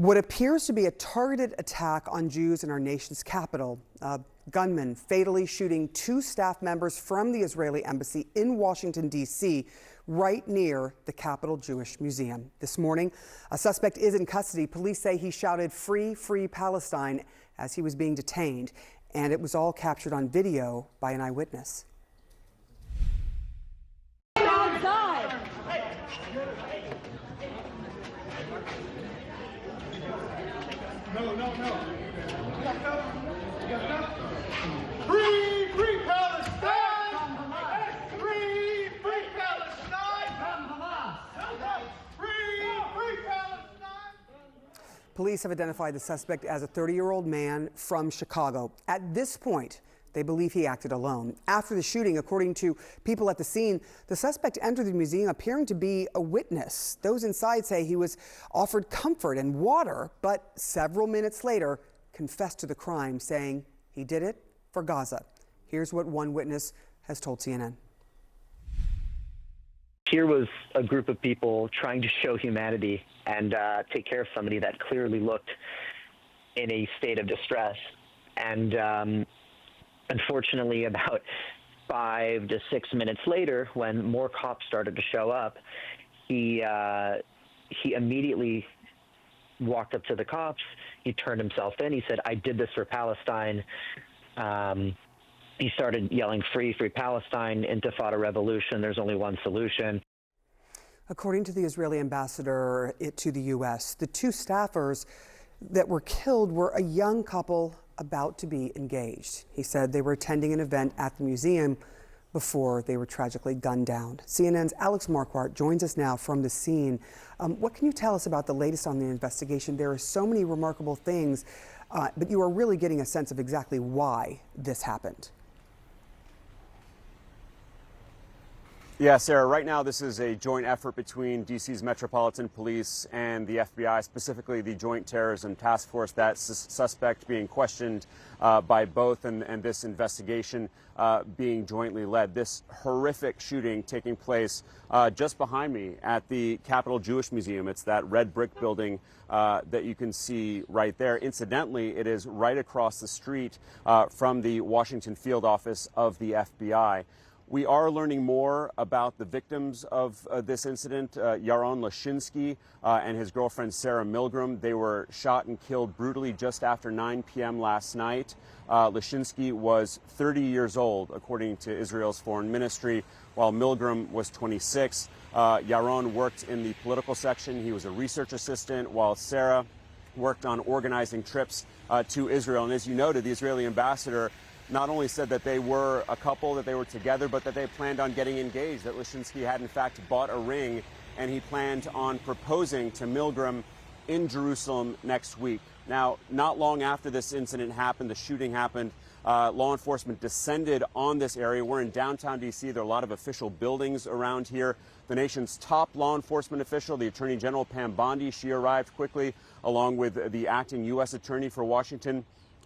What appears to be a targeted attack on Jews in our nation's capital. A gunman fatally shooting 2 staff members from the Israeli embassy in Washington, D.C., right near the Capitol Jewish Museum. This morning, a suspect is in custody. Police say he shouted, "Free, free Palestine," as he was being detained. And it was all captured on video by an eyewitness. No. Free, free Palestine! Free, free Palestine! Free Palestine! Police have identified the suspect as a 30-year-old man from Chicago. At this point, they believe he acted alone. After the shooting, according to people at the scene, the suspect entered the museum appearing to be a witness. Those inside say he was offered comfort and water, but several minutes later confessed to the crime, saying he did it for Gaza. Here's what one witness has told CNN. Here was a group of people trying to show humanity and take care of somebody that clearly looked in a state of distress. And unfortunately, about 5 to 6 minutes later, when more cops started to show up, he immediately walked up to the cops. He turned himself in. He said, "I did this for Palestine." He started yelling, "Free, free Palestine, Intifada revolution. There's only one solution." According to the Israeli ambassador to the U.S., the 2 staffers that were killed were a young couple about to be engaged. He said they were attending an event at the museum before they were tragically gunned down. CNN's Alex Marquardt joins us now from the scene. What can you tell us about the latest on the investigation? There are so many remarkable things, but you are really getting a sense of exactly why this happened. Yeah, Sarah, right now this is a joint effort between D.C.'s Metropolitan Police and the FBI, specifically the Joint Terrorism Task Force. That suspect being questioned by both and this investigation being jointly led. This horrific shooting taking place just behind me at the Capitol Jewish Museum. It's that red brick building that you can see right there. Incidentally, it is right across the street from the Washington field office of the FBI. We are learning more about the victims of this incident. Yaron Lashinsky and his girlfriend Sarah Milgram. They were shot and killed brutally just after 9 p.m. last night. Lashinsky was 30 years old, according to Israel's foreign ministry, while Milgram was 26. Yaron worked in the political section. He was a research assistant, while Sarah worked on organizing trips to Israel. And as you noted, the Israeli ambassador not only said that they were a couple, that they were together, but that they planned on getting engaged, that Lashinsky had in fact bought a ring, and he planned on proposing to Milgram in Jerusalem next week. Now, not long after this incident happened, the shooting happened, law enforcement descended on this area. We're in downtown D.C. There are a lot of official buildings around here. The nation's top law enforcement official, the Attorney General Pam Bondi, she arrived quickly, along with the acting U.S. Attorney for Washington,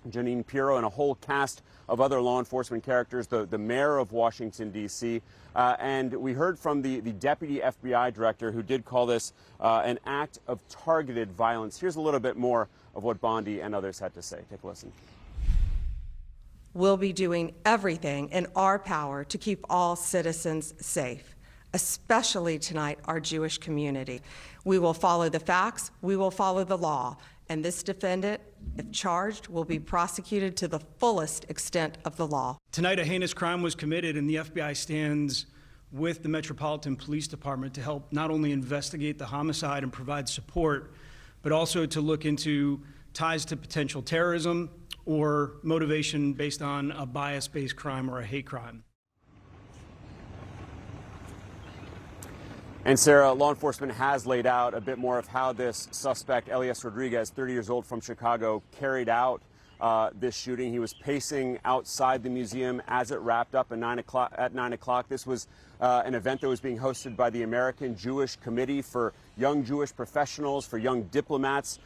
Jeanine Pirro, and a whole cast of other law enforcement characters, the mayor of Washington, D.C. And we heard from the deputy FBI director, who did call this an act of targeted violence. Here's a little bit more of what Bondi and others had to say. Take a listen. We'll be doing everything in our power to keep all citizens safe, especially tonight our Jewish community. We will follow the facts, we will follow the law, and this defendant, if charged, will be prosecuted to the fullest extent of the law. Tonight, a heinous crime was committed, and the FBI stands with the Metropolitan Police Department to help not only investigate the homicide and provide support, but also to look into ties to potential terrorism or motivation based on a bias-based crime or a hate crime. And Sarah, law enforcement has laid out a bit more of how this suspect, Elias Rodriguez, 30 years old from Chicago, carried out this shooting. He was pacing outside the museum as it wrapped up at 9 o'clock. This was an event that was being hosted by the American Jewish Committee for young Jewish professionals, for young diplomats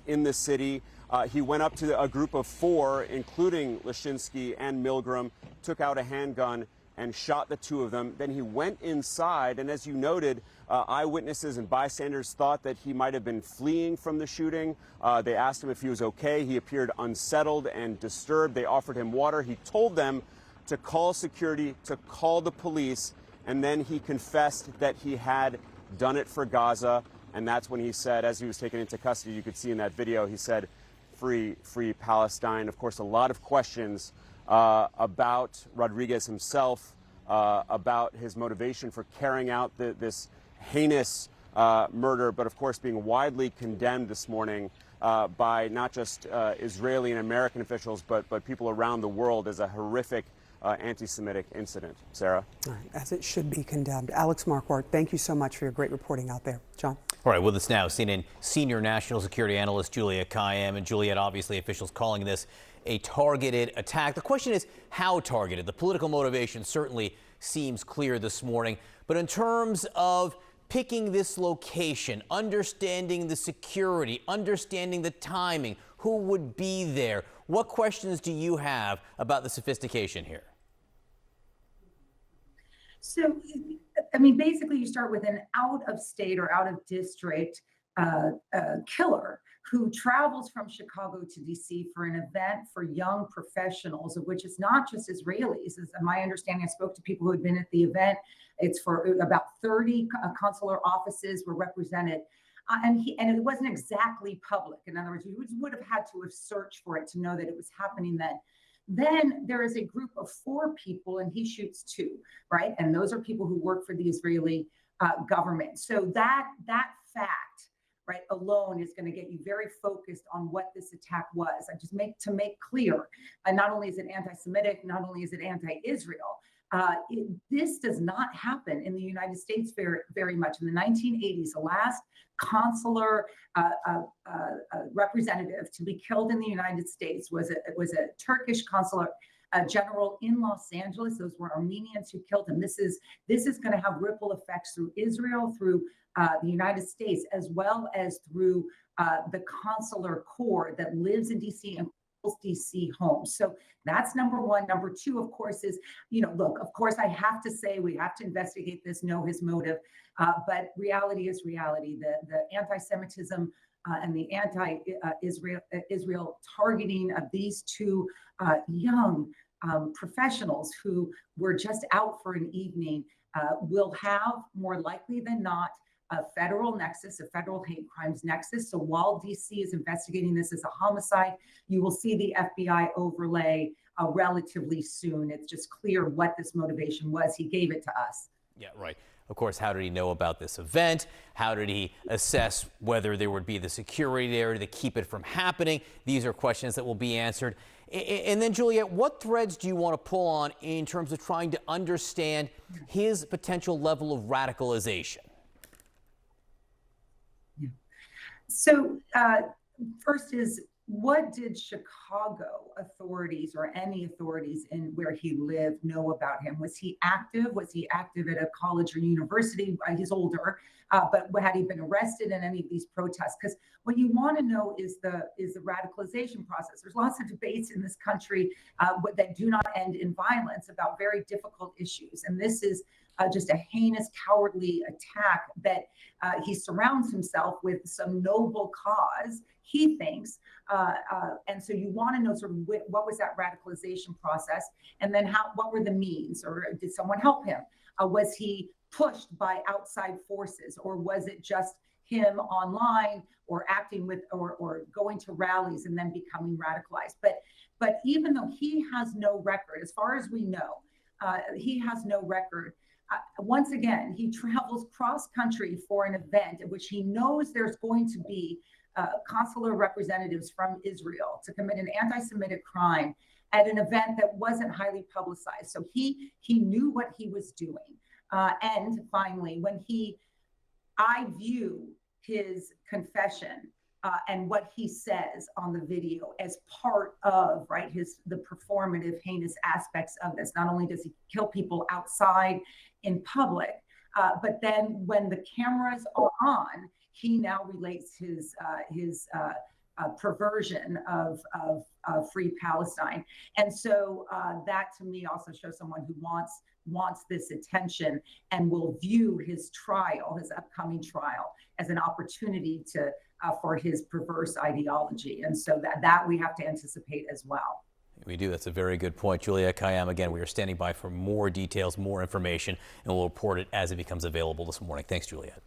in the city. He went up to a group of 4, including Lashinsky and Milgram, took out a handgun, and shot the two of them. Then he went inside, and as you noted, eyewitnesses and bystanders thought that he might have been fleeing from the shooting. They asked him if he was okay. He appeared unsettled and disturbed. They offered him water. He told them to call security, to call the police, and then he confessed that he had done it for Gaza. And that's when he said, as he was taken into custody, you could see in that video, he said, "Free, free Palestine." Of course, a lot of questions about Rodriguez himself, about his motivation for carrying out this heinous murder, but of course being widely condemned this morning by not just Israeli and American officials, but people around the world as a horrific anti-Semitic incident. Sarah? All right, as it should be condemned. Alex Marquardt, thank you so much for your great reporting out there. John? All right, with us now, CNN senior national security analyst Juliette Kayyem. And Juliette, obviously officials calling this a targeted attack. The question is how targeted. The political motivation certainly seems clear this morning. But in terms of picking this location, understanding the security, understanding the timing, who would be there, what questions do you have about the sophistication here? So, I mean, basically you start with an out of state or out of district killer who travels from Chicago to DC for an event for young professionals, of which it's not just Israelis. As my understanding, I spoke to people who had been at the event. It's for about 30 consular offices were represented. And it wasn't exactly public. In other words, you would have had to have searched for it to know that it was happening then. Then there is a group of 4 people, and he shoots 2, right? And those are people who work for the Israeli government. So that fact, right, alone is going to get you very focused on what this attack was. I just make clear, not only is it anti-Semitic, not only is it anti-Israel. This does not happen in the United States very much. In the 1980s, the last consular representative to be killed in the United States was a Turkish consular general in Los Angeles. Those were Armenians who killed him. This is going to have ripple effects through Israel, through the United States, as well as through the consular corps that lives in DC and DC home. So that's number one. Number two, of course, is, look, of course, I have to say we have to investigate this, know his motive, but reality is reality. The anti-Semitism and the anti-Israel targeting of these 2 young professionals who were just out for an evening will have, more likely than not, a federal nexus, a federal hate crimes nexus. So while DC is investigating this as a homicide, you will see the FBI overlay relatively soon. It's just clear what this motivation was. He gave it to us. Yeah, right. Of course, how did he know about this event? How did he assess whether there would be the security there to keep it from happening? These are questions that will be answered. And then, Juliette, what threads do you want to pull on in terms of trying to understand his potential level of radicalization? So first is, what did Chicago authorities or any authorities in where he lived know about him? Was he active? Was he active at a college or university? He's older, but had he been arrested in any of these protests? Because what you want to know is the radicalization process. There's lots of debates in this country that do not end in violence about very difficult issues, and this is just a heinous, cowardly attack that he surrounds himself with some noble cause, he thinks. And so you want to know sort of what was that radicalization process, and then what were the means, or did someone help him? Was he pushed by outside forces, or was it just him online or acting with or going to rallies and then becoming radicalized? But even though he has no record, as far as we know, he has no record. Once again, he travels cross country for an event in which he knows there's going to be consular representatives from Israel to commit an anti-Semitic crime at an event that wasn't highly publicized. So he knew what he was doing. And finally, I view his confession and what he says on the video as part of the performative, heinous aspects of this. Not only does he kill people outside in public, but then when the cameras are on, he now relates his perversion of free Palestine. And so that to me also shows someone who wants this attention and will view his trial, his upcoming trial, as an opportunity to for his perverse ideology. And so that we have to anticipate as well. We do. That's a very good point. Juliette Kayyem, again, we are standing by for more details, more information, and we'll report it as it becomes available this morning. Thanks, Juliette.